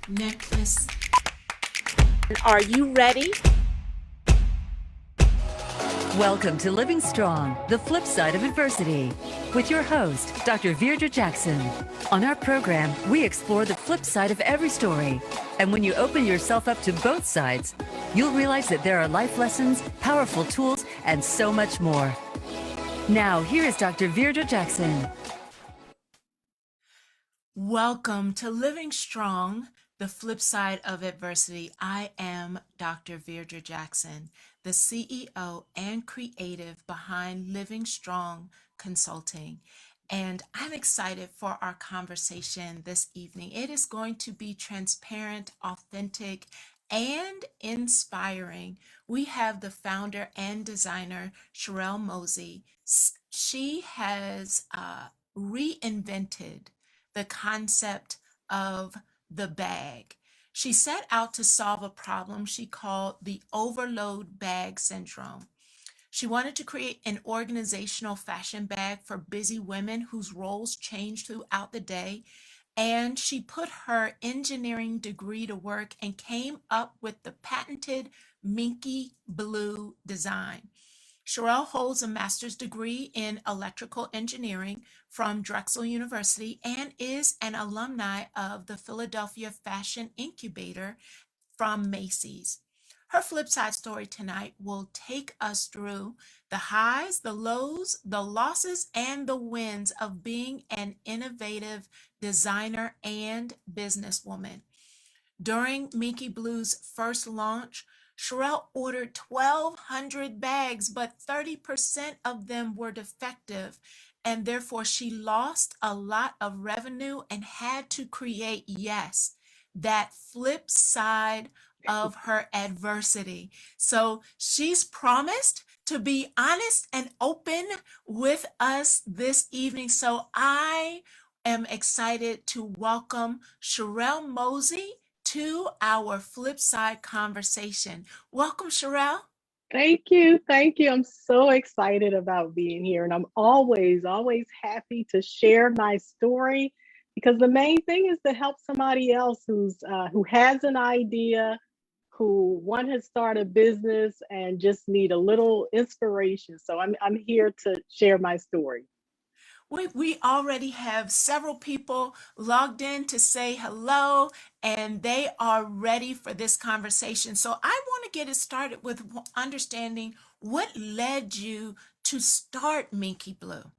necklace. Are you ready? Welcome to Living Strong, the flip side of adversity, with your host, Dr. Veirdre Jackson. On our program, we explore the flip side of every story. And when you open yourself up to both sides, you'll realize that there are life lessons, powerful tools, and so much more. Now, here is Dr. Veirdre Jackson. Welcome to Living Strong, the flip side of adversity. I am Dr. Veirdre Jackson, the CEO and creative behind Living Strong Consulting. And I'm excited for our conversation this evening. It is going to be transparent, authentic, and inspiring. We have the founder and designer, Sherrill Mosee. She has reinvented the concept of the bag. She set out to solve a problem she called the overload bag syndrome. She wanted to create an organizational fashion bag for busy women whose roles change throughout the day. And she put her engineering degree to work and came up with the patented MinkeeBlue design. Sherrill holds a master's degree in electrical engineering from Drexel University and is an alumni of the Philadelphia Fashion Incubator from Macy's. Her flip side story tonight will take us through the highs, the lows, the losses, and the wins of being an innovative designer and businesswoman. During MinkeeBlues' first launch, Sherrill ordered 1,200 bags, but 30% of them were defective, and therefore she lost a lot of revenue and had to create, yes, that flip side of her adversity. So she's promised to be honest and open with us this evening. So I am excited to welcome Sherrill Mosee to our flip side conversation. Welcome, Sherrill. Thank you. Thank you. I'm so excited about being here. And I'm always happy to share my story because the main thing is to help somebody else who has an idea, who want to start a business and just need a little inspiration. So I'm here to share my story. We already have several people logged in to say hello, and they are ready for this conversation. So I want to get it started with understanding what led you to start MinkeeBlue.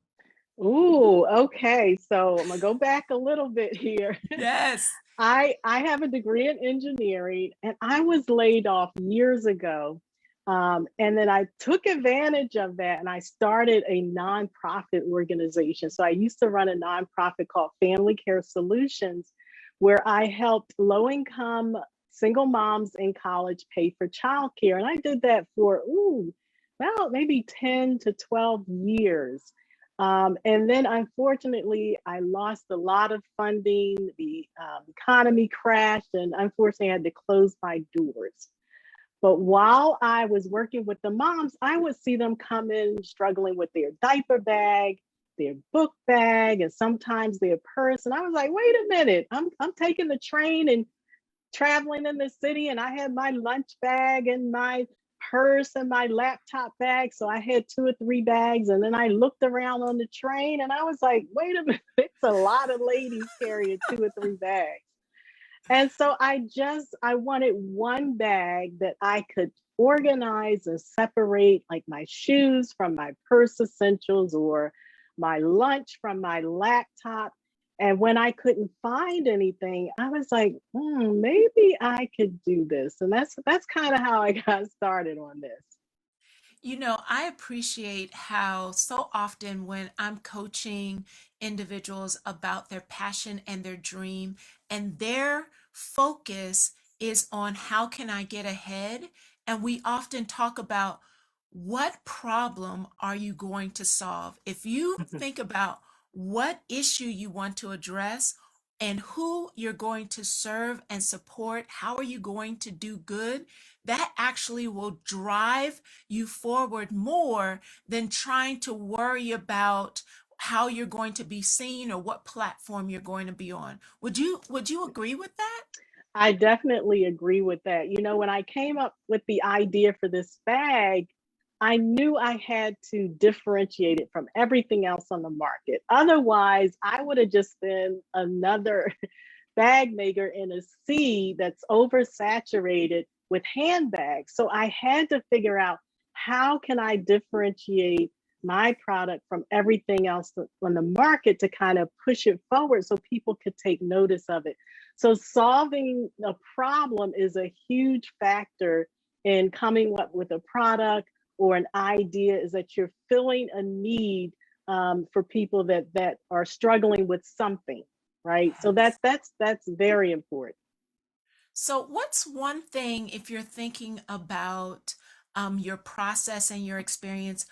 Ooh, okay. So I'm gonna go back a little bit here. Yes. I have a degree in engineering, and I was laid off years ago. And then I took advantage of that and I started a nonprofit organization. So I used to run a nonprofit called Family Care Solutions, where I helped low income single moms in college pay for childcare. And I did that for, well, maybe 10 to 12 years. And then unfortunately, I lost a lot of funding. The economy crashed, and unfortunately, I had to close my doors. But while I was working with the moms, I would see them come in struggling with their diaper bag, their book bag, and sometimes their purse. And I was like, wait a minute, I'm taking the train and traveling in the city, and I had my lunch bag and my purse and my laptop bag. So I had 2 or 3 bags. And then I looked around on the train and I was like, wait a minute, it's a lot of ladies carrying 2 or 3 bags. And so I wanted one bag that I could organize and separate, like my shoes from my purse essentials or my lunch from my laptop. And when I couldn't find anything, I was like, maybe I could do this. And that's kind of how I got started on this. You know, I appreciate how so often when I'm coaching individuals about their passion and their dream, and their focus is on how can I get ahead? And we often talk about what problem are you going to solve? If you think about what issue you want to address and who you're going to serve and support, how are you going to do good? That actually will drive you forward more than trying to worry about how you're going to be seen or what platform you're going to be on. Would you agree with that? I definitely agree with that. You know, when I came up with the idea for this bag, I knew I had to differentiate it from everything else on the market. Otherwise, I would have just been another bag maker in a sea that's oversaturated with handbags. So I had to figure out, how can I differentiate my product from everything else on the market to kind of push it forward so people could take notice of it. So solving a problem is a huge factor in coming up with a product or an idea, is that you're filling a need for people that are struggling with something, right? So Yes. that's very important. So, what's one thing, if you're thinking about your process and your experience?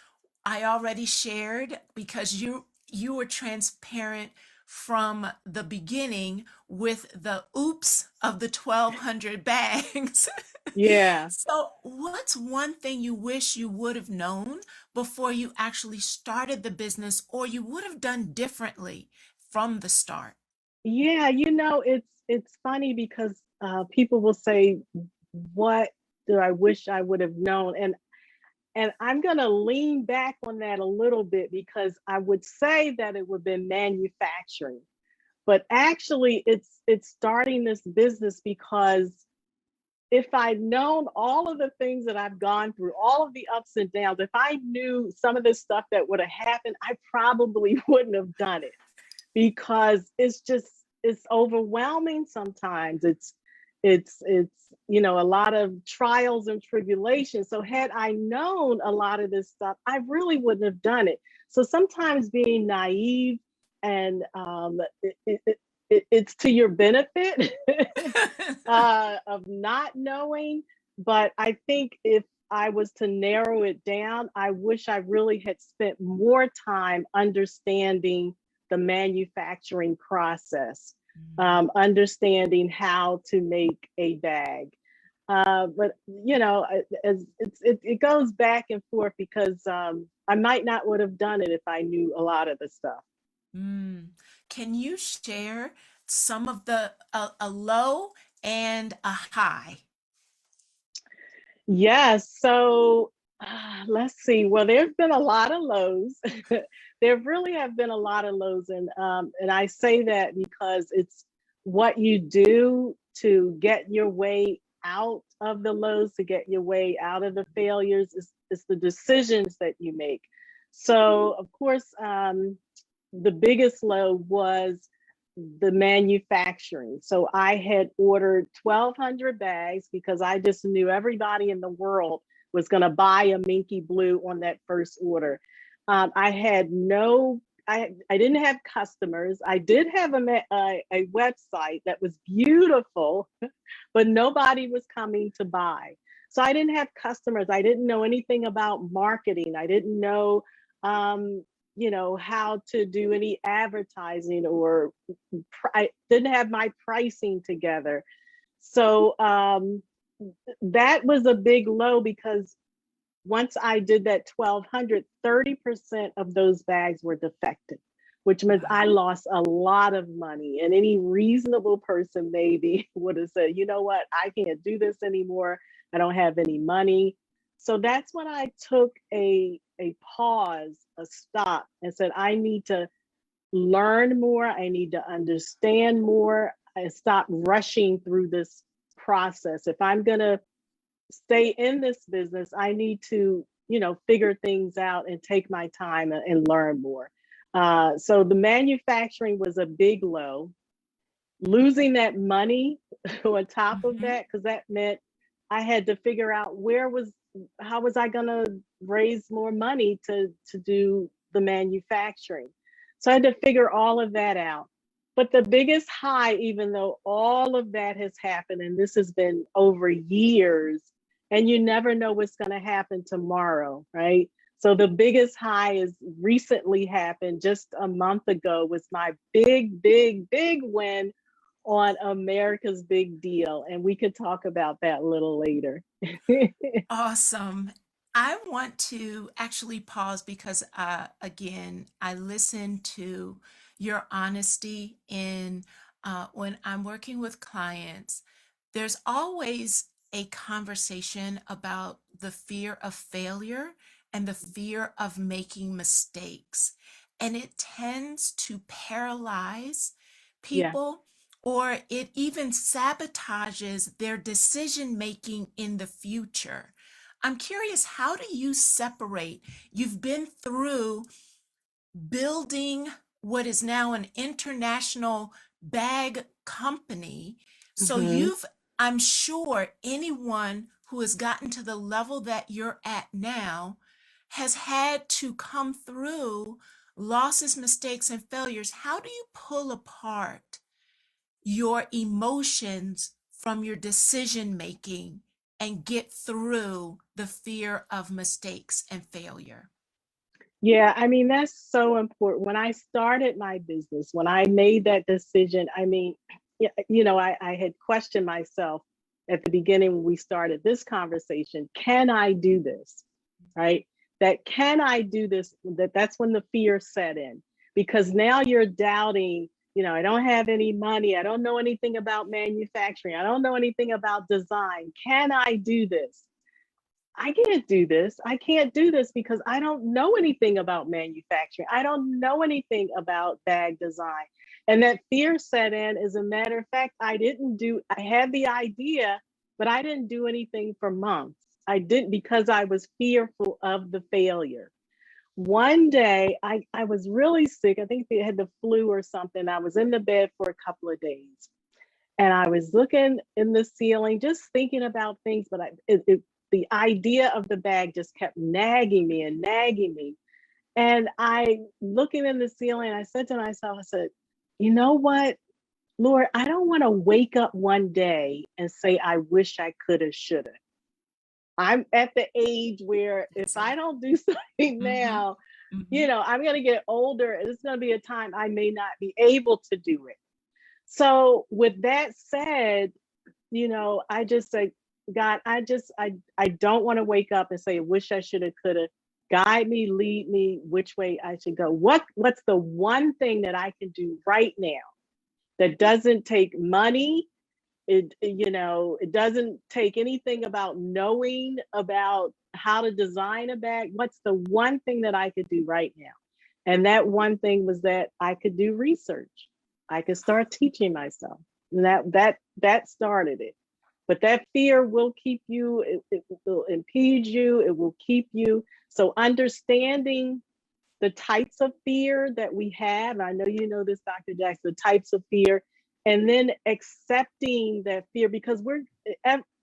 I already shared because you were transparent from the beginning with the oops of the 1,200 bags. Yeah. So, what's one thing you wish you would have known before you actually started the business, or you would have done differently from the start? Yeah, you know, it's funny because people will say, "What do I wish I would have known?" And I'm gonna lean back on that a little bit, because I would say that it would have been manufacturing, but actually, it's starting this business, because if I'd known all of the things that I've gone through, all of the ups and downs, if I knew some of this stuff that would have happened, I probably wouldn't have done it, because it's overwhelming sometimes. It's you know, a lot of trials and tribulations. So had I known a lot of this stuff, I really wouldn't have done it. So sometimes being naive and it's to your benefit of not knowing. But I think if I was to narrow it down, I wish I really had spent more time understanding the manufacturing process, understanding how to make a bag. But you know, it goes back and forth, because I might not would have done it if I knew a lot of the stuff. Mm. Can you share some of the a low and a high? Yes. So let's see. Well, there's been a lot of lows. There really have been a lot of lows, and I say that because it's what you do to get your way out of the lows, to get your way out of the failures. Is the decisions that you make. So, of course, the biggest low was the manufacturing. So I had ordered 1,200 bags because I just knew everybody in the world was going to buy a MinkeeBlue on that first order. I had no, I didn't have customers. I did have a website that was beautiful, but nobody was coming to buy. So I didn't have customers. I didn't know anything about marketing. I didn't know, um, you know, how to do any advertising, or I didn't have my pricing together. So that was a big low, because once I did that 1,200, 30% of those bags were defective, which means I Wow. lost a lot of money. And any reasonable person maybe would have said, you know what, I can't do this anymore. I don't have any money. So that's when I took a pause, a stop, and said, I need to learn more. I need to understand more. I stop rushing through this process. If I'm going to stay in this business, I need to, you know, figure things out and take my time and learn more. So the manufacturing was a big low. Losing that money on top of Mhm. that, because that meant I had to figure out how was I going to raise more money to do the manufacturing. So I had to figure all of that out. But the biggest high, even though all of that has happened, and this has been over years, and you never know what's going to happen tomorrow, right? So the biggest high is recently happened just a month ago, was my big win on America's Big Deal. And we could talk about that a little later. Awesome. I want to actually pause because, again, I listen to your honesty in when I'm working with clients. there's always a conversation about the fear of failure and the fear of making mistakes. And it tends to paralyze Yeah. people, or it even sabotages their decision making in the future. I'm curious, how do you separate? You've been through building what is now an international bag company. So Hmm. I'm sure anyone who has gotten to the level that you're at now has had to come through losses, mistakes, and failures. How do you pull apart your emotions from your decision making and get through the fear of mistakes and failure? Yeah, I mean, that's so important. When I started my business, when I made that decision, I mean, yeah, I had questioned myself at the beginning when we started this conversation, can I do this? Right? That can I do this? That's when the fear set in, because now you're doubting, I don't have any money. I don't know anything about manufacturing. I don't know anything about design. Can I do this? I can't do this. I can't do this because I don't know anything about manufacturing. I don't know anything about bag design. And that fear set in. As a matter of fact, I had the idea, but I didn't do anything for months. I didn't, because I was fearful of the failure. One day I was really sick. I think they had the flu or something. I was in the bed for a couple of days, and I was looking in the ceiling, just thinking about things, but the idea of the bag just kept nagging me and nagging me. And I, looking in the ceiling, I said to myself, I said, you know what, Lord, I don't want to wake up one day and say, I wish I could have, should have. I'm at the age where if That's I it. don't do something Mm-hmm. now, Mm-hmm. I'm going to get older, and it's going to be a time I may not be able to do it. So with that said, I just say, God, I don't want to wake up and say, wish I should have, could have. Guide me, lead me, which way I should go. What's the one thing that I can do right now that doesn't take money? It doesn't take anything about knowing about how to design a bag. What's the one thing that I could do right now? And that one thing was that I could do research. I could start teaching myself. And that started it. But that fear will keep you, it will impede you, it will keep you. So understanding the types of fear that we have, I know you know this, Dr. Jackson, the types of fear, and then accepting that fear, because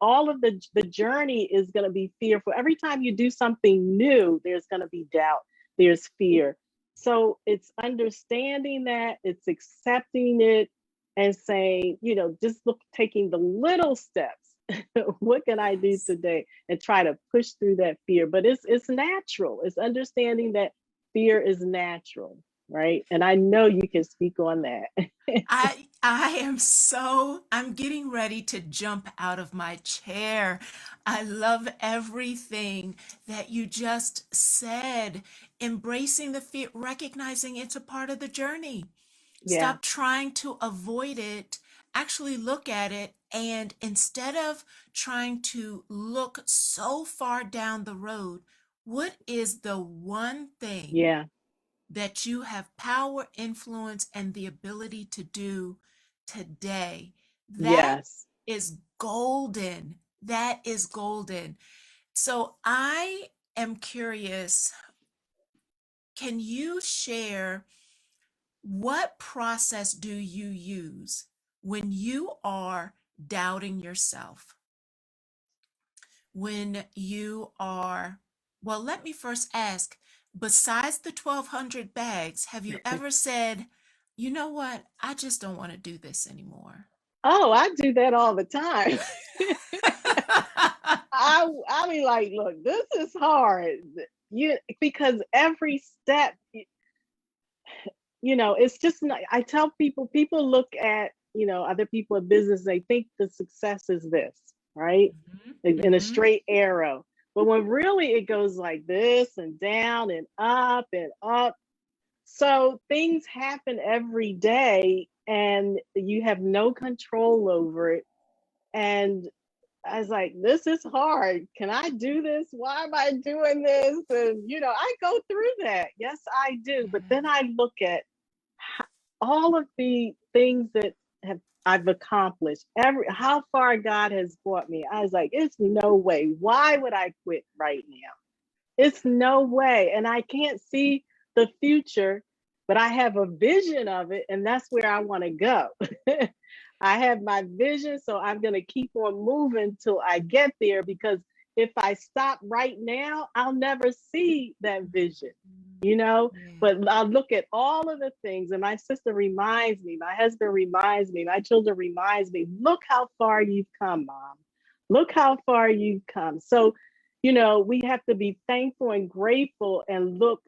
all of the journey is going to be fearful. Every time you do something new, there's going to be doubt, there's fear. So it's understanding that, it's accepting it, and saying, just taking the little steps. What can I do Yes. today, and try to push through that fear? But it's natural. It's understanding that fear is natural, right? And I know you can speak on that. I'm getting ready to jump out of my chair. I love everything that you just said. Embracing the fear, recognizing it's a part of the journey. Yeah, Stop trying to avoid it. Actually look at it, and instead of trying to look so far down the road, what is the one thing yeah, that you have power, influence, and the ability to do today? That yes. is golden. That is golden. So I am curious, can you share what process do you use when you are doubting yourself? When you are, well, let me first ask, besides the 1,200 bags, have you ever said, you know what, I just don't want to do this anymore? Oh, I do that all the time. I mean, like, look, this is hard. Because every step, it's just not, I tell people look at, other people in business, they think the success is this, right? Mhm, In a mhm. straight arrow. But when really it goes like this and down and up and up. So things happen every day and you have no control over it. And I was like, this is hard. Can I do this? Why am I doing this? And, I go through that. Yes, I do. But then I look at all of the things that I've accomplished, how far God has brought me. I was like, it's no way. Why would I quit right now? It's no way. And I can't see the future, but I have a vision of it, and that's where I want to go. I have my vision, so I'm going to keep on moving till I get there, because if I stop right now, I'll never see that vision, But I'll look at all of the things, and my sister reminds me, my husband reminds me, my children reminds me, look how far you've come, Mom. Look how far you've come. So, we have to be thankful and grateful and look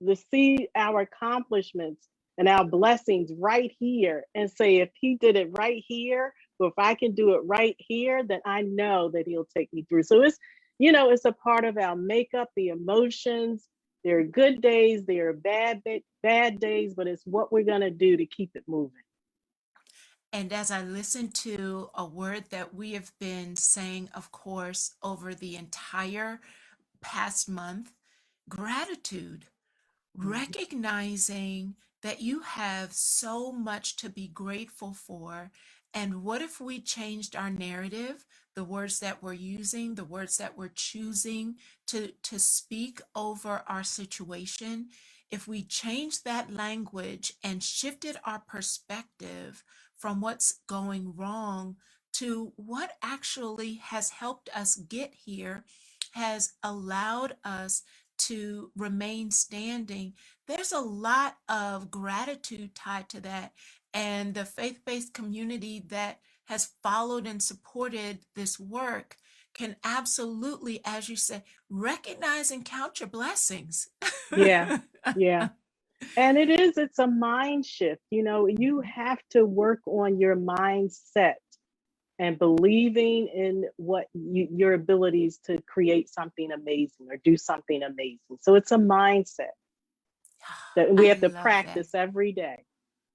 to see our accomplishments and our blessings right here and say, if he did it right here, or if I can do it right here, then I know that he'll take me through. So it's a part of our makeup, the emotions. There are good days, there are bad days, but it's what we're going to do to keep it moving. And as I listen to a word that we have been saying, of course, over the entire past month, gratitude, recognizing that you have so much to be grateful for. And what if we changed our narrative, the words that we're using, the words that we're choosing to speak over our situation? If we change that language and shifted our perspective from what's going wrong to what actually has helped us get here, has allowed us to remain standing, there's a lot of gratitude tied to that. And the faith-based community that has followed and supported this work can absolutely, as you said, recognize and count your blessings. Yeah. And it's a mind shift. You have to work on your mindset and believing in your abilities to create something amazing or do something amazing. So it's a mindset that we have to practice every day.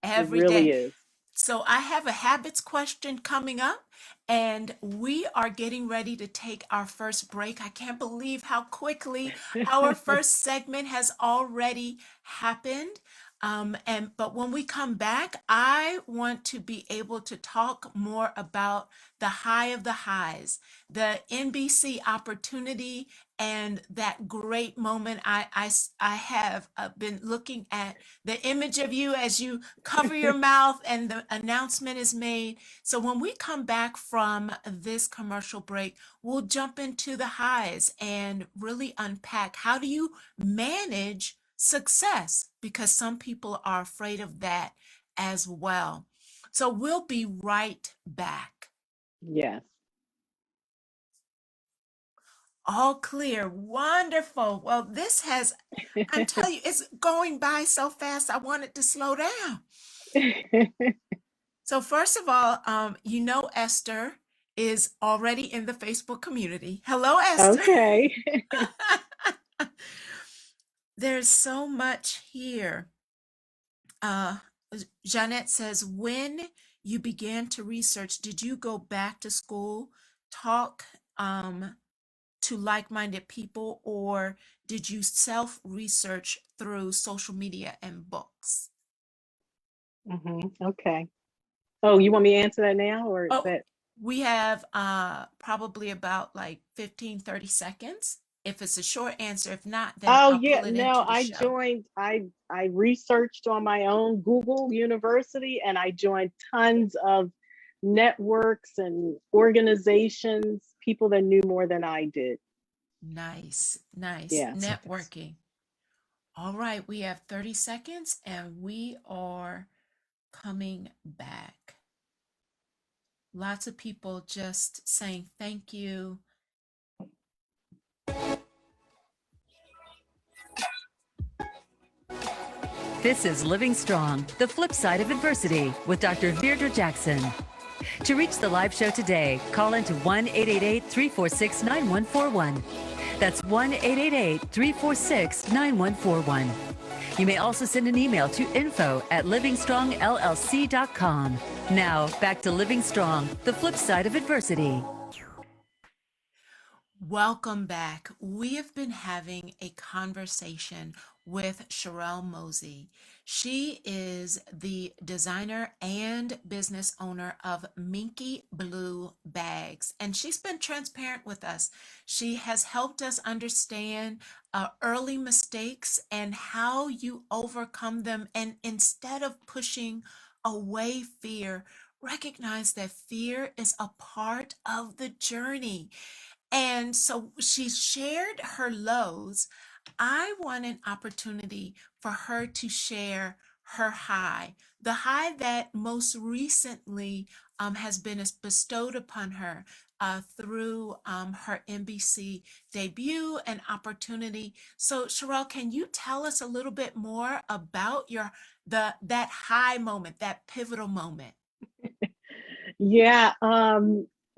Every it really day. is. So I have a habits question coming up, and we are getting ready to take our first break. I can't believe how quickly our first segment has already happened. But when we come back, I want to be able to talk more about the high of the highs, the NBC opportunity, and that great moment. I have been looking at the image of you as you cover your mouth and the announcement is made. So when we come back from this commercial break, we'll jump into the highs and really unpack, how do you manage success? Because some people are afraid of that as well. So we'll be right back. Yes. All clear. Wonderful. Well, I'm telling you, it's going by so fast. I want it to slow down. So first of all, Esther is already in the Facebook community. Hello, Esther. Okay. There's so much here. Jeanette says, when you began to research, did you go back to school, talk to like-minded people, or did you self-research through social media and books? Okay. Oh, you want me to answer that now, or is that? We have probably about like 15-30 seconds. If it's a short answer, if not, then I'll pull it into the show. I researched on my own, Google University, and I joined tons of networks and organizations, people that knew more than I did. Nice. Yes. Networking. All right, we have 30 seconds and we are coming back. Lots of people just saying thank you. This is Living Strong, the flip side of adversity, with Dr. Veirdre Jackson. To reach the live show today, call into 1-888-346-9141. That's 1-888-346-9141. You may also send an email to info@livingstrongllc.com. Now, back to Living Strong, the flip side of adversity. Welcome back. We have been having a conversation with Sherrill Mosee. She is the designer and business owner of MinkeeBlue bags, and she's been transparent with us. She has helped us understand early mistakes and how you overcome them, and instead of pushing away fear, recognize that fear is a part of the journey. And so she shared her lows. I want an opportunity for her to share her high, the high that most recently has been bestowed upon her through her NBC debut and opportunity. So, Sherrill, can you tell us a little bit more about that high moment, that pivotal moment? Yeah.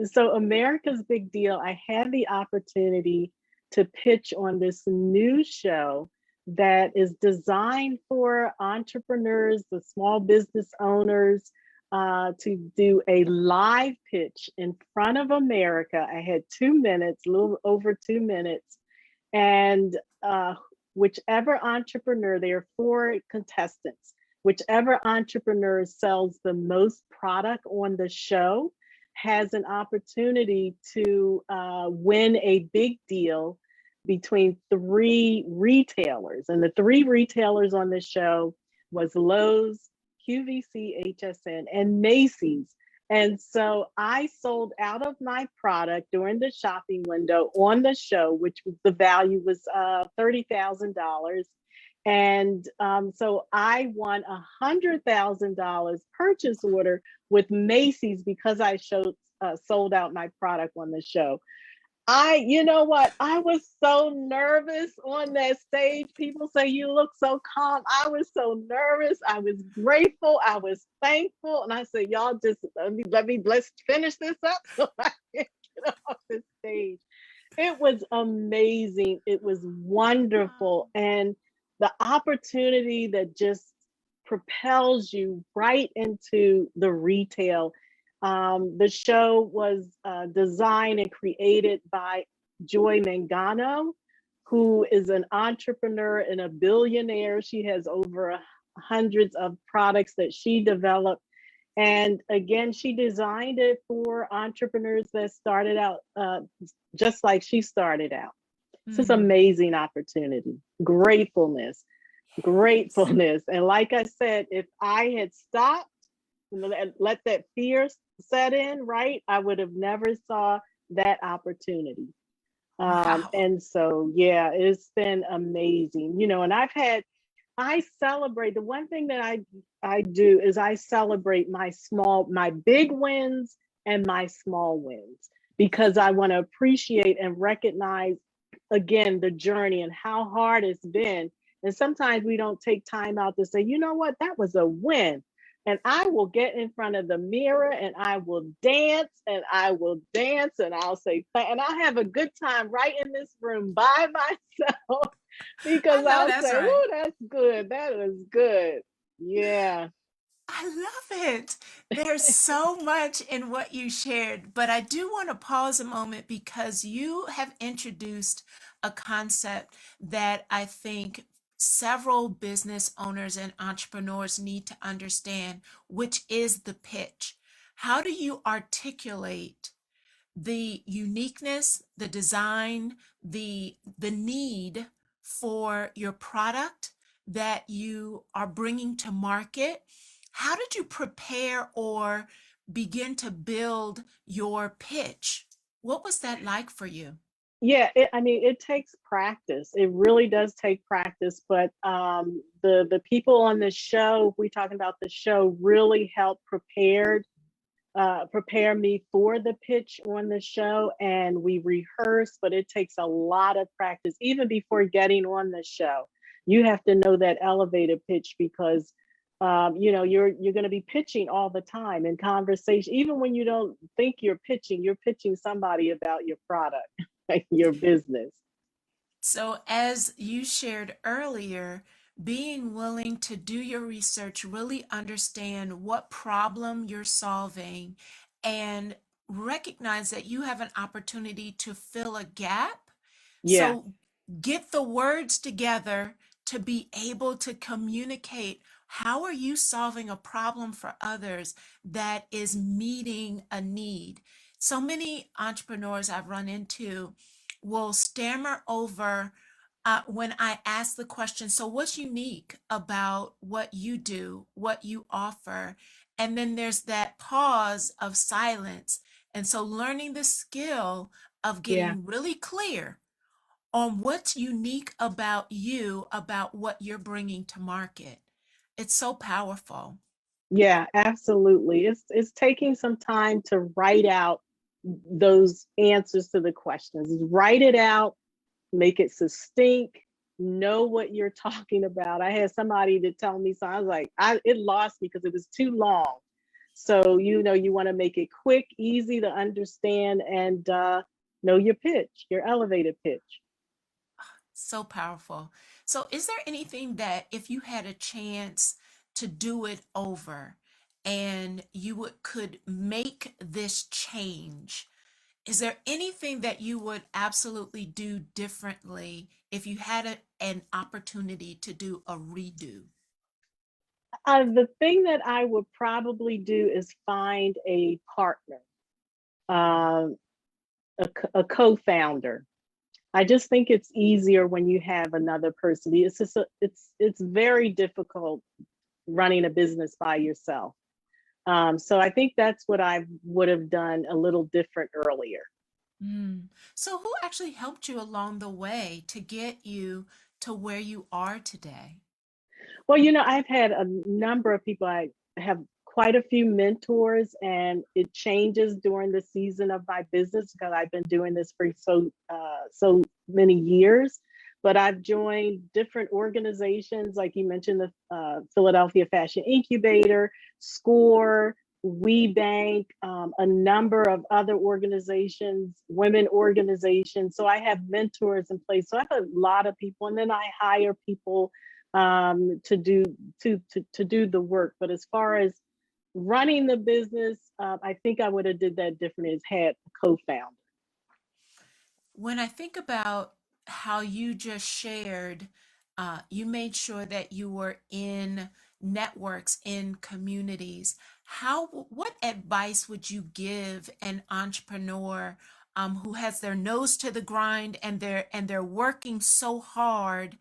So America's Big Deal, I had the opportunity to pitch on this new show that is designed for entrepreneurs, the small business owners, to do a live pitch in front of America. I had 2 minutes, a little over 2 minutes, and whichever entrepreneur, there are four contestants, whichever entrepreneur sells the most product on the show has an opportunity to win a big deal between three retailers. And the three retailers on the show was Lowe's, QVC, HSN, and Macy's. And so I sold out of my product during the shopping window on the show, which was the value was $30,000. And so I won $100,000 purchase order with Macy's because I sold out my product on the show. You know what? I was so nervous on that stage. People say you look so calm. I was so nervous. I was grateful. I was thankful. And I said, y'all just let's finish this up so I can get off the stage. It was amazing. It was wonderful. And the opportunity that just propels you right into the retail. The show was designed and created by Joy Mangano, who is an entrepreneur and a billionaire. She has over hundreds of products that she developed. And again, she designed it for entrepreneurs that started out just like she started out. It's just amazing opportunity, gratefulness, gratefulness. And like I said, if I had stopped, let that fear set in, right, I would have never saw that opportunity. Wow. And so, yeah, it's been amazing, and I celebrate, the one thing that I do is I celebrate my big wins and my small wins, because I want to appreciate and recognize again the journey and how hard it's been. And sometimes we don't take time out to say, you know what, that was a win. And I will get in front of the mirror and I will dance and I will dance and I'll say, and I'll have a good time right in this room by myself I because know I'll that's say, right. oh, that's good. That was good. Yeah. I love it. There's so much in what you shared, but I do want to pause a moment because you have introduced a concept that I think several business owners and entrepreneurs need to understand, which is the pitch. How do you articulate the uniqueness, the design, the need for your product that you are bringing to market? How did you prepare or begin to build your pitch? What was that like for you? Yeah, I mean, it takes practice. It really does take practice. But the people on the show, if we're talking about the show, really helped prepare me for the pitch on the show, and we rehearse, but it takes a lot of practice even before getting on the show. You have to know that elevator pitch because you're going to be pitching all the time in conversation. Even when you don't think you're pitching somebody about your product, like your business. So, as you shared earlier, being willing to do your research, really understand what problem you're solving, and recognize that you have an opportunity to fill a gap. Yeah, So get the words together to be able to communicate how are you solving a problem for others that is meeting a need. So many entrepreneurs I've run into will stammer over when I ask the question, so what's unique about what you do, what you offer? And then there's that pause of silence. And so learning the skill of yeah, getting really clear on what's unique about you, about what you're bringing to market. It's so powerful. yeah, absolutely. It's taking some time to write out those answers to the questions. Write it out, make it succinct, know what you're talking about. I had somebody to tell me, so I was like, it lost me because it was too long. So, you want to make it quick, easy to understand, and know your pitch, your elevated pitch. So powerful. So, is there anything that if you had a chance to do it over and could make this change, is there anything that you would absolutely do differently if you had an opportunity to do a redo? The thing that I would probably do is find a partner, um, a co-founder. I just think it's easier when you have another person. It's very difficult running a business by yourself. So I think that's what I would have done a little different earlier. Mm. So, who actually helped you along the way to get you to where you are today? Well, I've had a number of people. I have quite a few mentors, and it changes during the season of my business because I've been doing this for so many years. But I've joined different organizations, like you mentioned, the Philadelphia Fashion Incubator, SCORE, WeBank, a number of other organizations, women organizations. So I have mentors in place. So I have a lot of people, and then I hire people to do to do the work. But as far as running the business, I think I would have did that differently. As had a co-founder. When I think about how you just shared, you made sure that you were in networks, in communities. What advice would you give an entrepreneur who has their nose to the grind and they're working so hard,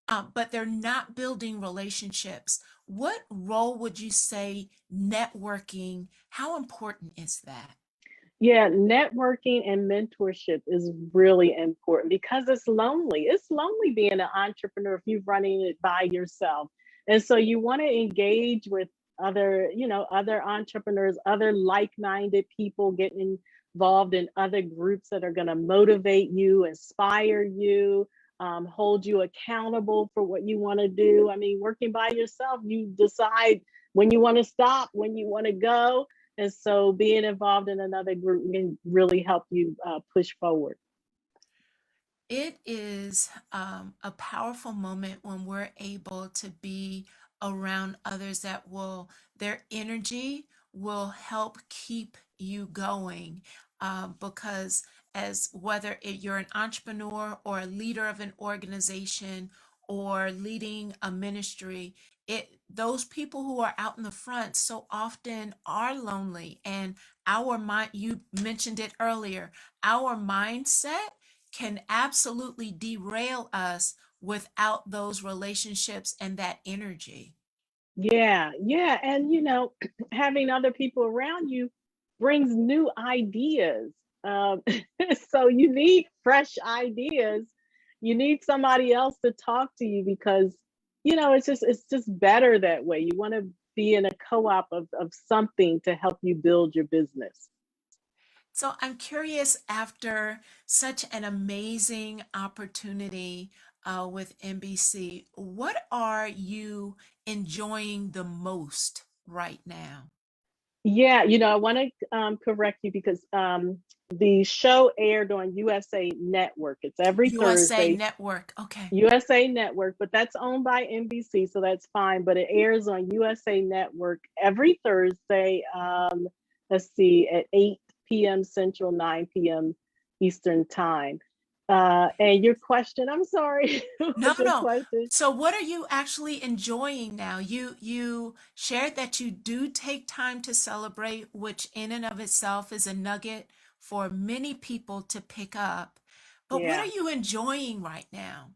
but they're not building relationships? What role would you say networking? How important is that? Yeah, networking and mentorship is really important because it's lonely. It's lonely being an entrepreneur if you're running it by yourself. And so you want to engage with other entrepreneurs, other like-minded people, get involved in other groups that are going to motivate you, inspire you, hold you accountable for what you want to do. I mean, working by yourself, you decide when you want to stop, when you want to go, and so being involved in another group can really help you push forward. It is a powerful moment when we're able to be around others their energy will help keep you going. Because as whether you're an entrepreneur or a leader of an organization or leading a ministry, those people who are out in the front so often are lonely. And our mind, you mentioned it earlier, our mindset can absolutely derail us without those relationships and that energy. Yeah, yeah. And, having other people around you brings new ideas. Um, so you need fresh ideas. You need somebody else to talk to you because, it's just better that way. You want to be in a co-op of something to help you build your business. So I'm curious, after such an amazing opportunity with NBC, what are you enjoying the most right now? Yeah, I want to correct you because the show aired on USA Network. It's every USA Thursday, Network. Okay. USA Network, but that's owned by NBC, so that's fine. But it airs on USA Network every Thursday. Let's see, at 8 p.m. Central, 9 p.m. Eastern Time. And your question, I'm sorry, what No, was your no. question? So what are you actually enjoying now? You shared that you do take time to celebrate, which in and of itself is a nugget for many people to pick up. But what are Yeah. you enjoying right now?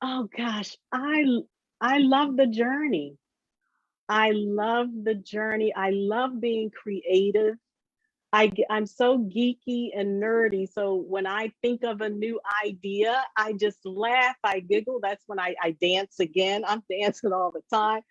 Oh gosh, I love the journey. I love the journey. I love being creative. I'm so geeky and nerdy. So when I think of a new idea, I just laugh, I giggle. That's when I dance again. I'm dancing all the time.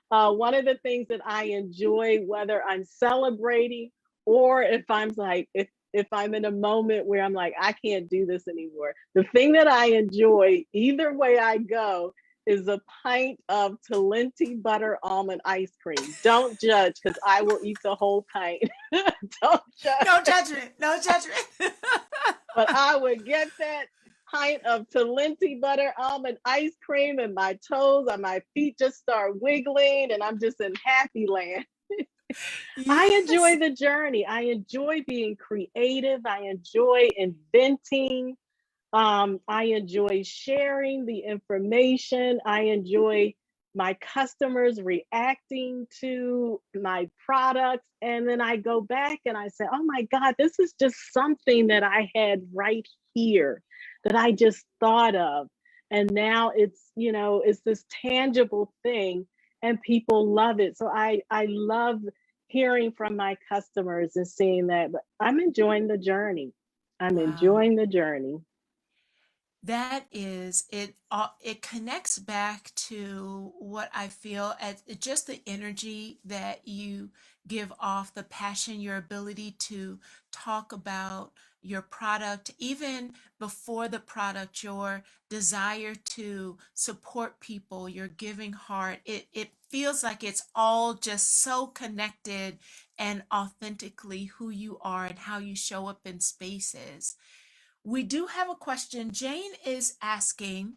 One of the things that I enjoy, whether I'm celebrating or if I'm like, if I'm in a moment where I'm like, I can't do this anymore. The thing that I enjoy, either way I go, is a pint of Talenti butter almond ice cream. Don't judge because I will eat the whole pint. Don't No judge. judgment, no judgment. But I would get that pint of Talenti butter almond ice cream and my toes and my feet just start wiggling and I'm just in happy land. I enjoy Yes. the journey. I enjoy being creative. I enjoy inventing. I enjoy sharing the information. I enjoy my customers reacting to my products. And then I go back and I say, oh my God, this is just something that I had right here that I just thought of. And now it's this tangible thing and people love it. So I love hearing from my customers and seeing that, but I'm enjoying the journey. I'm Wow. enjoying the journey. That is it. It connects back to what I feel as just the energy that you give off, the passion, your ability to talk about your product, even before the product, your desire to support people, your giving heart. It feels like it's all just so connected and authentically who you are and how you show up in spaces. We do have a question. Jane is asking,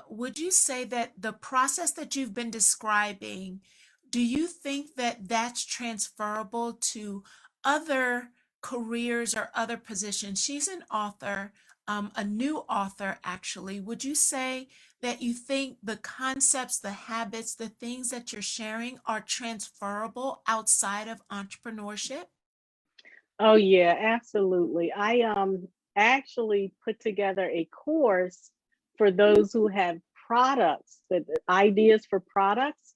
would you say that the process that you've been describing, do you think that that's transferable to other careers or other positions? She's an author, a new author, actually. Would you say that you think the concepts, the habits, the things that you're sharing are transferable outside of entrepreneurship? Oh yeah, absolutely. I actually put together a course for those who have products, that ideas for products.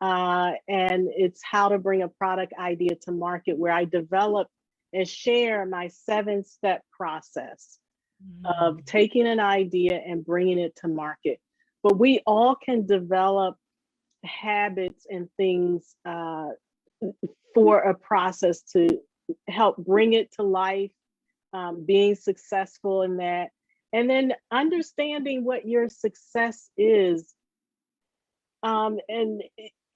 And it's how to bring a product idea to market where I develop and share my 7-step process of Mm. taking an idea and bringing it to market. But we all can develop habits and things for a process to help bring it to life, being successful in that, and then understanding what your success is. And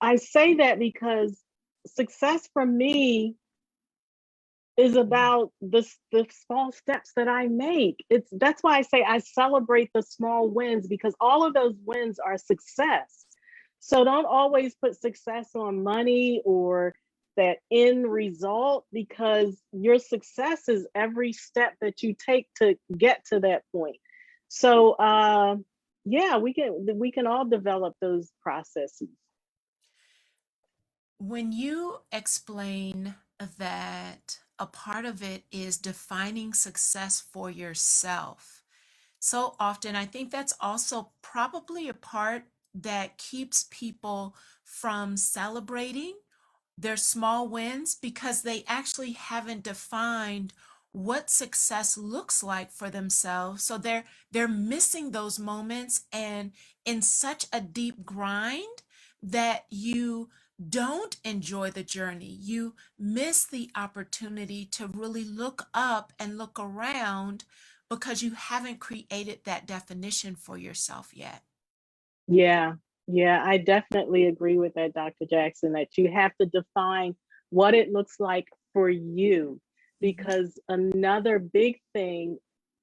I say that because success for me is about the small steps that I make. That's why I say I celebrate the small wins because all of those wins are success. So don't always put success on money or that end result because your success is every step that you take to get to that point. So yeah, we can all develop those processes. When you explain that a part of it is defining success for yourself, so often I think that's also probably a part that keeps people from celebrating their small wins because they actually haven't defined what success looks like for themselves. So they're missing those moments and in such a deep grind that you don't enjoy the journey. You miss the opportunity to really look up and look around because you haven't created that definition for yourself yet. Yeah, yeah, I definitely agree with that, Dr. Jackson, that you have to define what it looks like for you. Because another big thing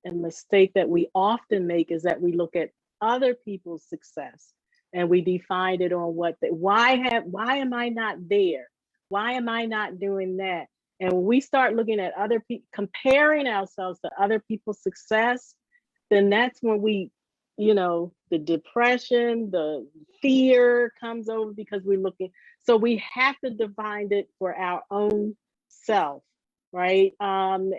and mistake that we often make is that we look at other people's success and we define it on why am I not there? Why am I not doing that? And when we start looking at other people, comparing ourselves to other people's success, then that's when the depression, the fear comes over because we're looking. So we have to define it for our own self, right? And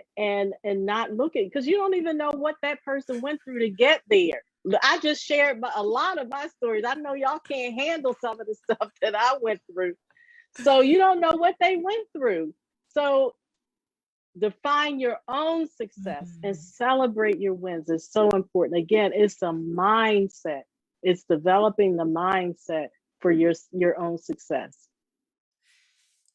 not look at, because you don't even know what that person went through to get there. I just shared a lot of my stories. I know y'all can't handle some of the stuff that I went through. So you don't know what they went through. So define your own success and celebrate your wins is so important. Again, it's a mindset. It's developing the mindset for your own success.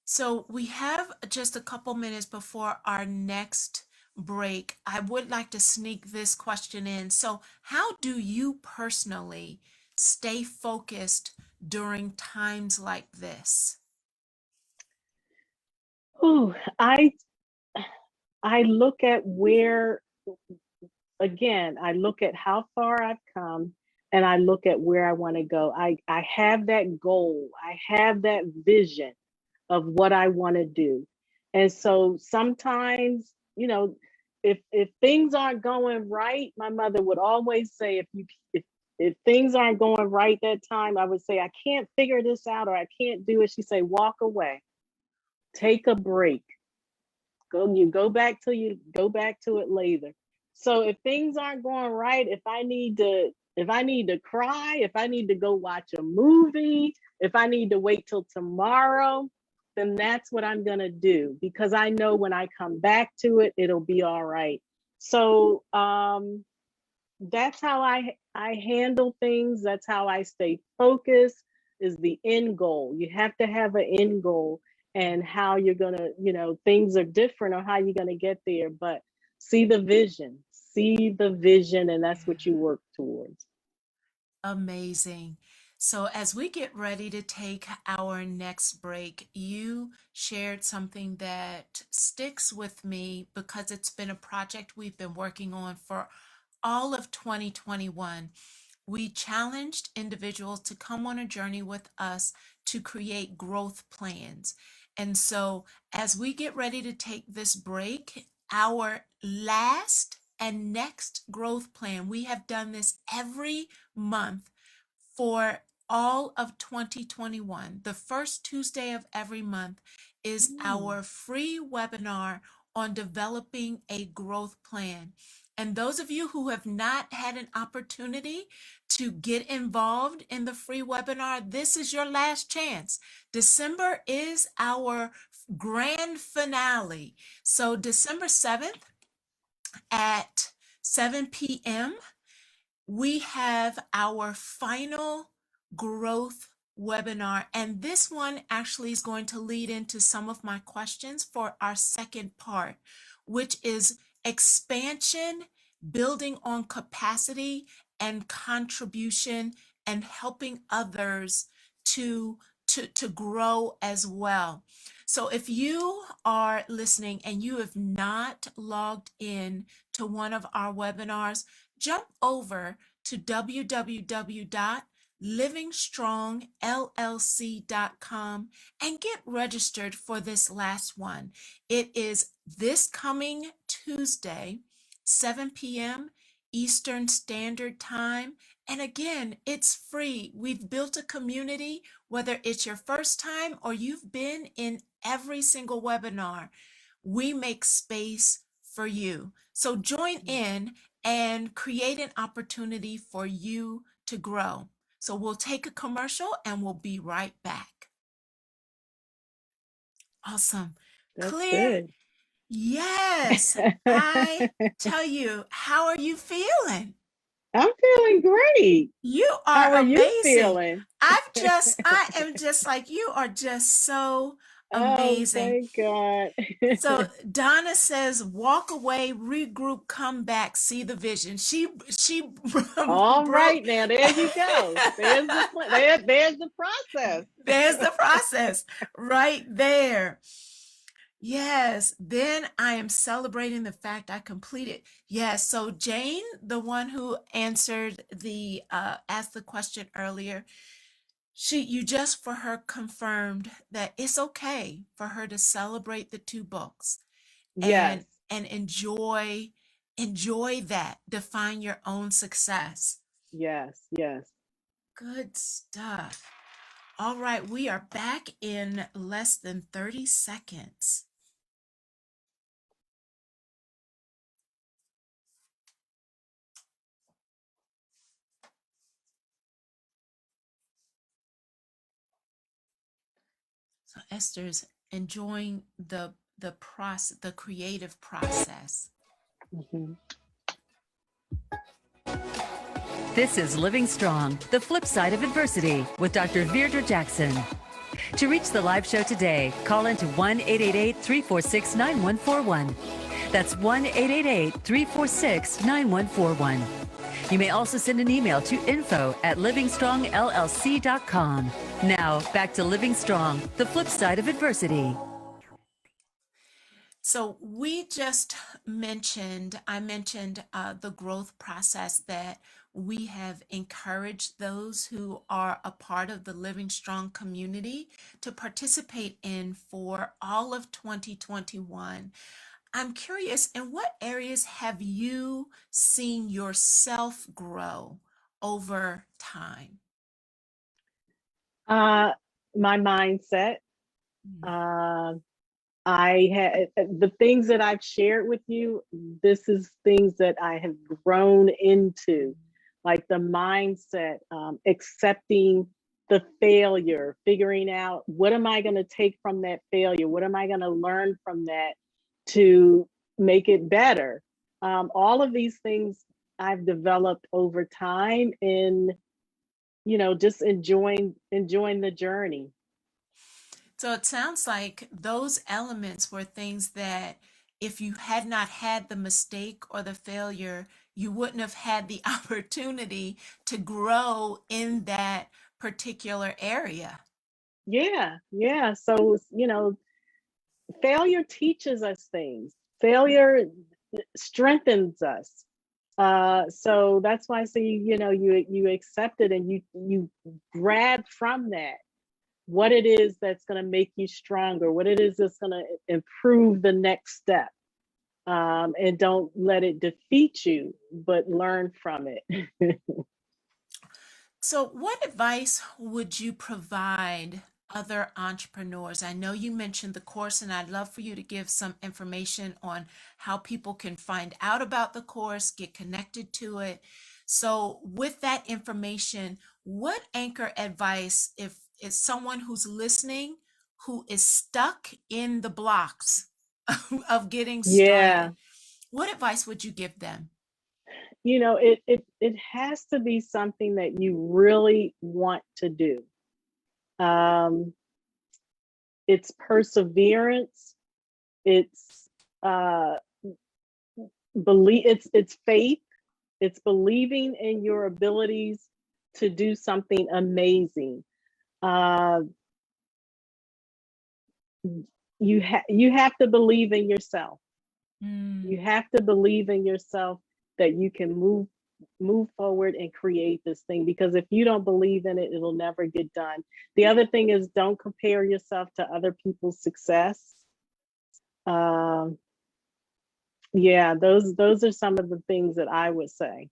So we have just a couple minutes before our next break. I would like to sneak this question in. So how do you personally stay focused during times like this? Oh, I look at I look at how far I've come and I look at where I want to go. I have that goal. I have that vision of what I want to do. And so sometimes, if things aren't going right, my mother would always say, if things aren't going right that time, I would say, I can't figure this out or I can't do it. She'd say, walk away, take a break. Go back to it later. So if things aren't going right, if I need to cry, if I need to go watch a movie, if I need to wait till tomorrow, then that's what I'm going to do, because I know when I come back to it, it'll be all right. So that's how I handle things. That's how I stay focused, is the end goal. You have to have an end goal, and how you're going to, things are different or how you're going to get there, but see the vision, and that's what you work towards. Amazing. So, as we get ready to take our next break, you shared something that sticks with me because it's been a project we've been working on for all of 2021. We challenged individuals to come on a journey with us to create growth plans. And so, as we get ready to take this break, our last and next growth plan, we have done this every month for all of 2021. The first Tuesday of every month is our free webinar on developing a growth plan. And those of you who have not had an opportunity to get involved in the free webinar, this is your last chance. December is our grand finale. So December 7th at 7 p.m., we have our final growth webinar, and this one actually is going to lead into some of my questions for our second part, which is expansion, building on capacity and contribution, and helping others to grow as well. So if you are listening and you have not logged in to one of our webinars, jump over to www.livingstrongllc.com and get registered for this last one. It is this coming Tuesday, 7 p.m. Eastern Standard Time. And again, it's free. We've built a community, whether it's your first time or you've been in every single webinar. We make space for you. So join in and create an opportunity for you to grow. So we'll take a commercial and we'll be right back. Awesome. That's Clear? good. Yes. I tell you, how are you feeling? I'm feeling great. You How are are you amazing. feeling? I am just like, you are just so Oh, Amazing. thank God. So Donna says, walk away, regroup, come back, see the vision. She All broke. right, now there you go. There's the plan. There's the process. There's the process right there. Yes, then I am celebrating the fact I completed. Yes, so Jane, the one who answered the asked the question earlier, you just for her confirmed that it's okay for her to celebrate the two books Yes, and enjoy that. Define your own success. yes, yes. Good stuff. All right, we are back in less than 30 seconds. So Esther's enjoying the process, the creative process. Mhm. This is Living Strong, the flip side of adversity with Dr. Veirdre Jackson. To reach the live show today, call into 1-888-346-9141. That's 1-888-346-9141. You may also send an email to info@livingstrongllc.com. Now, back to Living Strong, the flip side of adversity. So I mentioned the growth process that we have encouraged those who are a part of the Living Strong community to participate in for all of 2021. I'm curious, in what areas have you seen yourself grow over time? My mindset. Mm. Uh, I had the things that I've shared with you. This is things that I have grown into, like the mindset, accepting the failure, figuring out what am I going to take from that failure? What am I going to learn from that to make it better? All of these things I've developed over time in, just enjoying the journey. So it sounds like those elements were things that if you had not had the mistake or the failure, you wouldn't have had the opportunity to grow in that particular area. Yeah, yeah. So, failure teaches us things. Failure strengthens us. So that's why I say, you accept it and you grab from that what it is that's going to make you stronger, what it is that's going to improve the next step. And don't let it defeat you, but learn from it. So, what advice would you provide other entrepreneurs? I know you mentioned the course, and I'd love for you to give some information on how people can find out about the course, get connected to it. So, with that information, what anchor advice, if it's someone who's listening who is stuck in the blocks of getting Yeah. started, what advice would you give them? It has to be something that you really want to do. Um, it's perseverance. It's believe. It's faith. It's believing in your abilities to do something amazing. Uh, you have to believe in yourself. Mm. You have to believe in yourself that you can move forward and create this thing, because if you don't believe in it, it'll never get done. The other thing is, don't compare yourself to other people's success. um yeah, those are some of the things that I would say.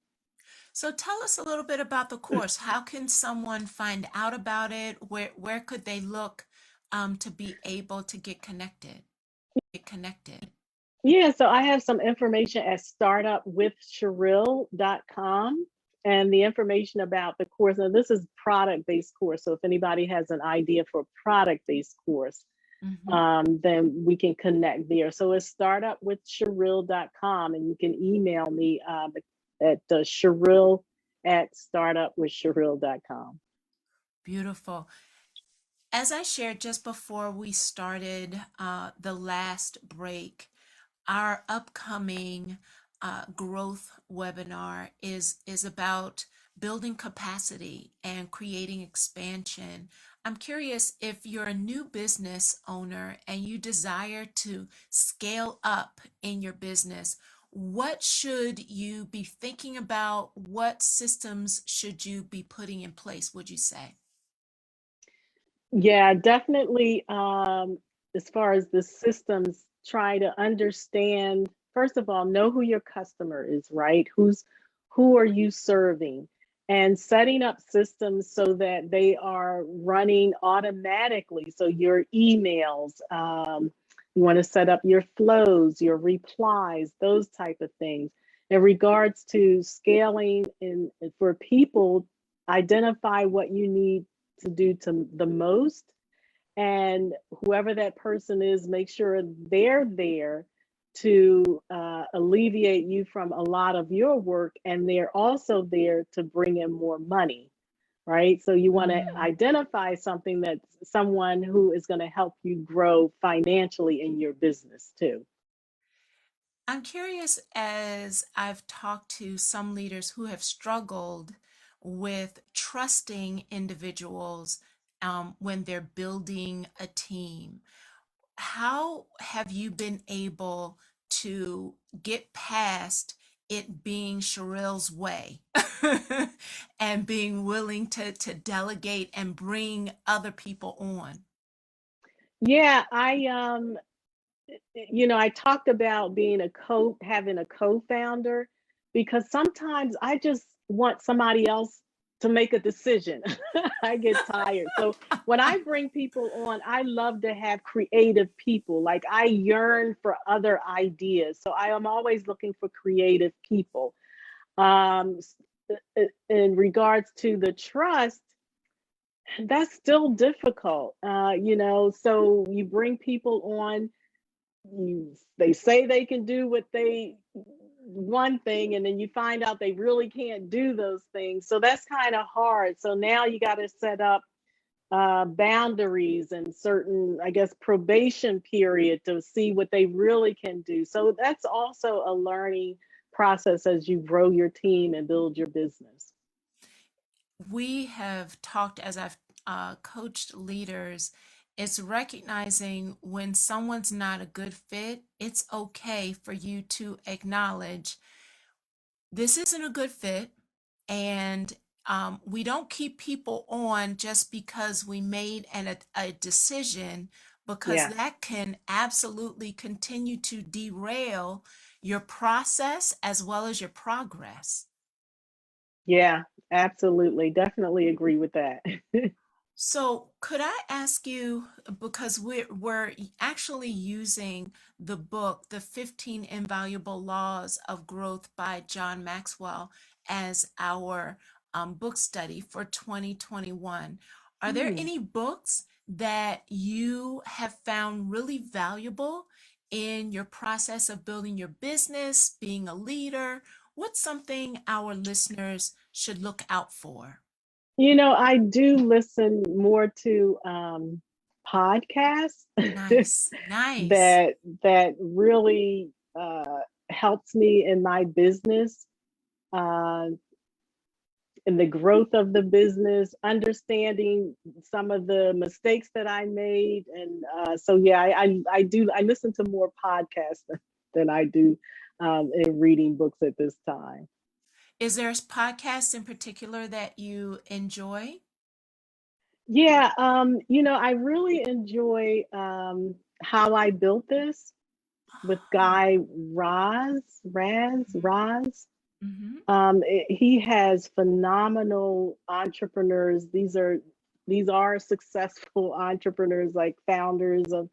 So tell us a little bit about the course. How can someone find out about it? Where could they look to be able to get connected? Get connected. Yeah, so I have some information at startupwithsherrill.com, and the information about the course. Now, this is product-based course, so if anybody has an idea for a product-based course, Hmm. then we can connect there. So it's startupwithsherrill.com, and you can email me at Sherrill at startupwithsherrill.com. Beautiful. As I shared just before we started the last break, our upcoming growth webinar is about building capacity and creating expansion. I'm curious, if you're a new business owner and you desire to scale up in your business, what should you be thinking about? What systems should you be putting in place, would you say? Yeah, definitely. As far as the systems, try to understand, first of all, know who your customer is, right? Who are you serving? And setting up systems so that they are running automatically. So your emails, you want to set up your flows, your replies, those type of things. In regards to scaling in for people, identify what you need to do to the most, and whoever that person is, make sure they're there to alleviate you from a lot of your work, and they're also there to bring in more money, right? So you want to Mm. identify something that's someone who is going to help you grow financially in your business too. I'm curious, as I've talked to some leaders who have struggled with trusting individuals when they're building a team. How have you been able to get past it being Sherrill's way and being willing to delegate and bring other people on? Yeah, I talked about being having a co-founder, because sometimes I just want somebody else to make a decision. I get tired. So when I bring people on, I love to have creative people. Like, I yearn for other ideas. So I am always looking for creative people. Um, in regards to the trust, that's still difficult. So you bring people on, they say they can do what they one thing, and then you find out they really can't do those things, so that's kind of hard. So now you got to set up boundaries and certain, I guess, probation period to see what they really can do. So that's also a learning process as you grow your team and build your business. We have talked, as I've coached leaders, it's recognizing when someone's not a good fit. It's okay for you to acknowledge this isn't a good fit. And we don't keep people on just because we made a decision, because Yeah. that can absolutely continue to derail your process as well as your progress. Yeah, absolutely, definitely agree with that. So, could I ask you, because we're actually using the book, The 15 Invaluable Laws of Growth by John Maxwell, as our book study for 2021. Are there Hmm. any books that you have found really valuable in your process of building your business, being a leader? What's something our listeners should look out for? I do listen more to podcasts Nice, nice. that really helps me in my business, uh, in the growth of the business, understanding some of the mistakes that I made, and so yeah, I listen to more podcasts than I do in reading books at this time. Is there a podcast in particular that you enjoy? Yeah, I really enjoy How I Built This with Oh, Guy Raz. mm-hmm. He has phenomenal entrepreneurs. These are successful entrepreneurs, like founders of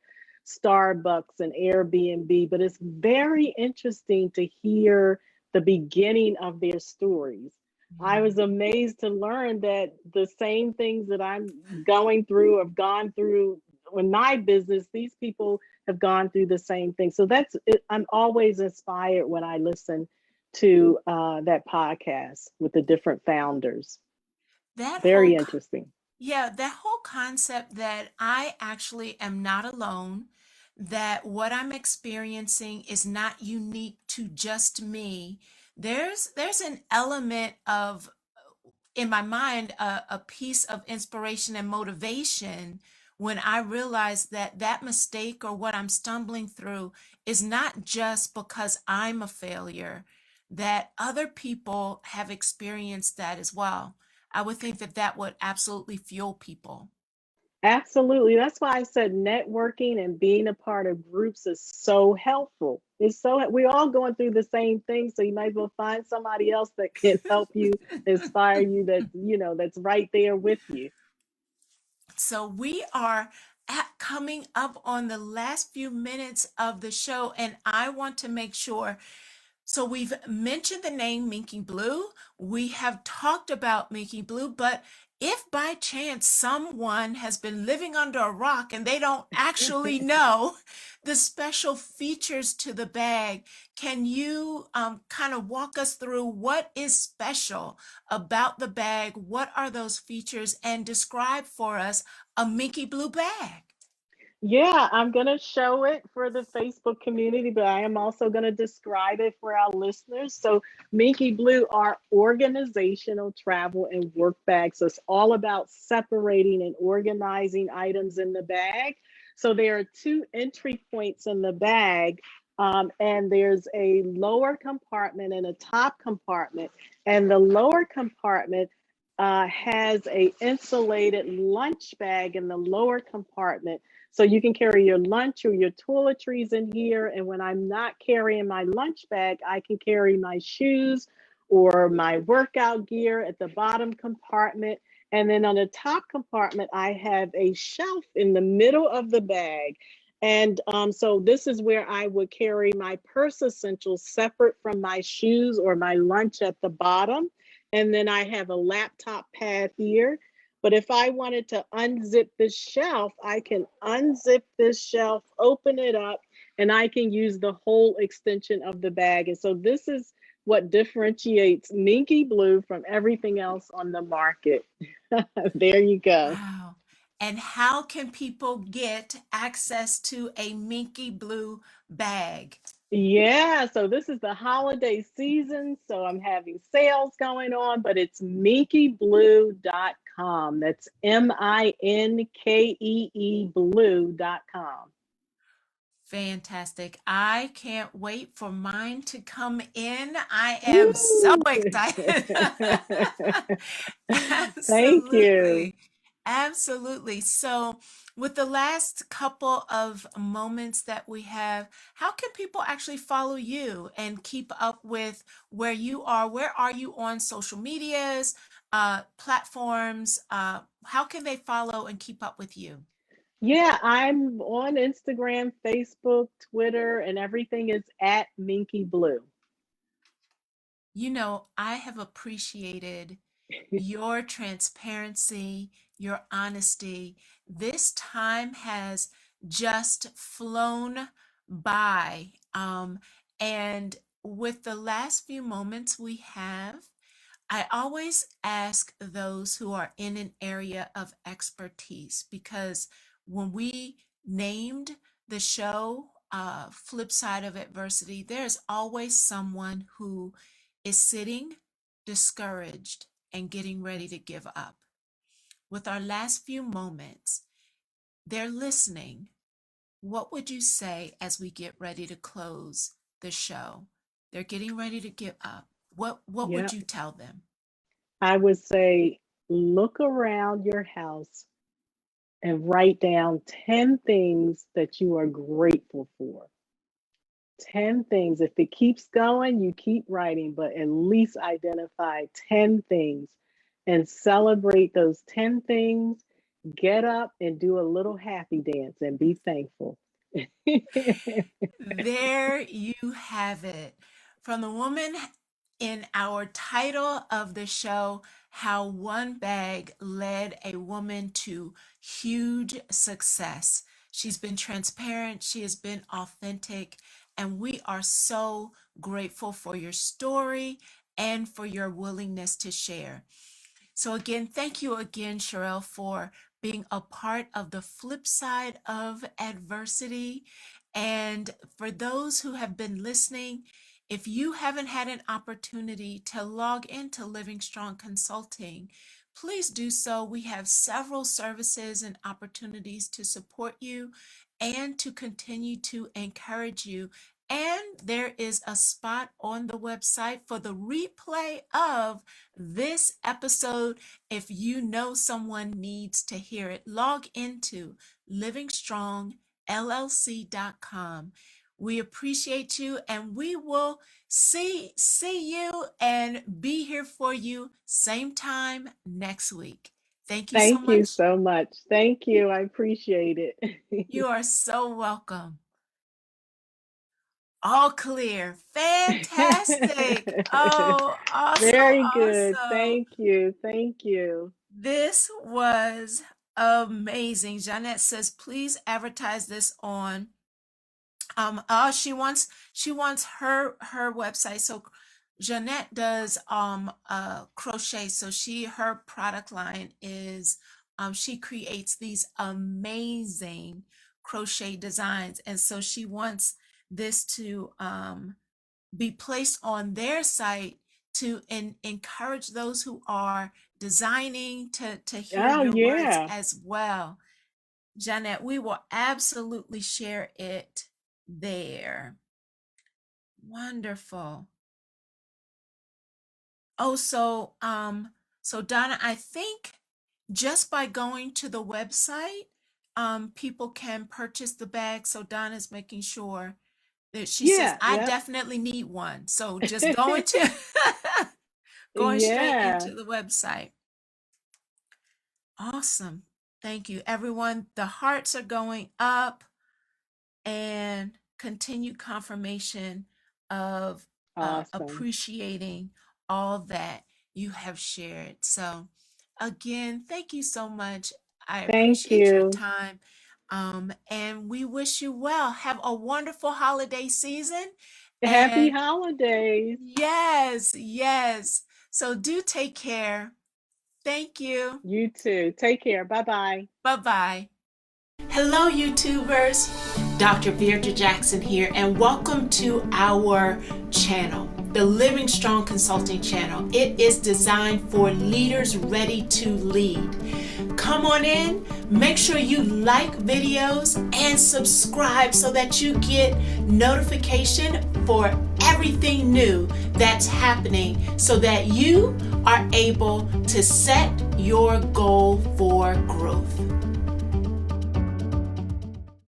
Starbucks and Airbnb, but it's very interesting to hear the beginning of their stories. I was amazed to learn that the same things that I'm going through, have gone through in my business, these people have gone through the same thing. So that's it. I'm always inspired when I listen to that podcast with the different founders. That Very whole interesting. Yeah, that whole concept that I actually am not alone, that what I'm experiencing is not unique to just me. There's an element of, in my mind, a piece of inspiration and motivation when I realize that that mistake or what I'm stumbling through is not just because I'm a failure, that other people have experienced that as well. I would think that that would absolutely fuel people. Absolutely. That's why I said networking and being a part of groups is so helpful. It's so we're all going through the same thing, so you might as well find somebody else that can help you, inspire you, that that's right there with you. So we are coming up on the last few minutes of the show, and I want to make sure. So we've mentioned the name MinkeeBlue. We have talked about MinkeeBlue, but if by chance someone has been living under a rock and they don't actually know the special features to the bag, can you kind of walk us through what is special about the bag? What are those features? And describe for us a MinkeeBlue bag. Yeah, I'm going to show it for the Facebook community, but I am also going to describe it for our listeners. So, MinkeeBlue are organizational travel and work bags. So, it's all about separating and organizing items in the bag. So, there are two entry points in the bag, and there's a lower compartment and a top compartment. And the lower compartment has a insulated lunch bag in the lower compartment, so you can carry your lunch or your toiletries in here. And when I'm not carrying my lunch bag, I can carry my shoes or my workout gear at the bottom compartment. And then on the top compartment, I have a shelf in the middle of the bag. And so this is where I would carry my purse essentials separate from my shoes or my lunch at the bottom. And then I have a laptop pad here. But if I wanted to unzip this shelf, I can unzip this shelf, open it up, and I can use the whole extension of the bag. And so this is what differentiates MinkeeBlue from everything else on the market. There you go. Wow. And how can people get access to a MinkeeBlue bag? Yeah, so this is the holiday season, so I'm having sales going on, but it's MinkeeBlue.com. That's MINKEE blue.com. Fantastic. I can't wait for mine to come in. I am so Woo! excited. Thank you. Absolutely. Absolutely. So, with the last couple of moments that we have, how can people actually follow you and keep up with where you are? Where are you on social medias, platforms? How can they follow and keep up with you? Yeah, I'm on Instagram, Facebook, Twitter, and everything is at MinkeeBlue. You know, I have appreciated your transparency, your honesty. This time has just flown by. And with the last few moments we have, I always ask those who are in an area of expertise because when we named the show, Flip Side of Adversity, there's always someone who is sitting discouraged and getting ready to give up. With our last few moments, they're listening. What would you say as we get ready to close the show? They're getting ready to give up. What would Yep. you tell them? I would say look around your house and write down 10 things that you are grateful for. 10 things. If it keeps going, you keep writing, but at least identify 10 things and celebrate those 10 things. Get up and do a little happy dance and be thankful. There you have it. From the woman in our title of the show, How One Bag Led a Woman to Huge Success. She's been transparent, she has been authentic, and we are so grateful for your story and for your willingness to share. So again, thank you again, Sherrill, for being a part of the flip side of adversity. And for those who have been listening, if you haven't had an opportunity to log into Living Strong Consulting, please do so. We have several services and opportunities to support you and to continue to encourage you. And there is a spot on the website for the replay of this episode. If you know someone needs to hear it, log into livingstrongllc.com. We appreciate you, and we will see you and be here for you same time next week. Thank you so Thank you much. so much. Thank you. I appreciate it. You are so welcome. All clear. Fantastic. Oh, awesome. Very good. Awesome. Thank you. Thank you. This was amazing. Jeanette says, please advertise this on she wants her website. So Jeanette does crochet. So her product line is she creates these amazing crochet designs, and so she wants this to be placed on their site to encourage those who are designing to hear Oh, your words yeah. as well. Jeanette, we will absolutely share it there. Wonderful. Oh, so Donna, I think just by going to the website, people can purchase the bag. So Donna's making sure that she says, Yeah. I Yep. definitely need one. So just going to going straight Yeah. into the website. Awesome. Thank you, everyone. The hearts are going up, and continued confirmation of Awesome. appreciating all that you have shared. So again, thank you so much. I Thank appreciate your you. time. And we wish you well. Have a wonderful holiday season. Happy And holidays. yes, yes. So do take care. Thank you. You too. Take care. Bye-bye. Bye-bye. Hello, YouTubers. Dr. Veirdre Jackson here, and welcome to our channel, the Living Strong Consulting channel. It is designed for leaders ready to lead. Come on in, make sure you like videos and subscribe so that you get notification for everything new that's happening, so that you are able to set your goal for growth.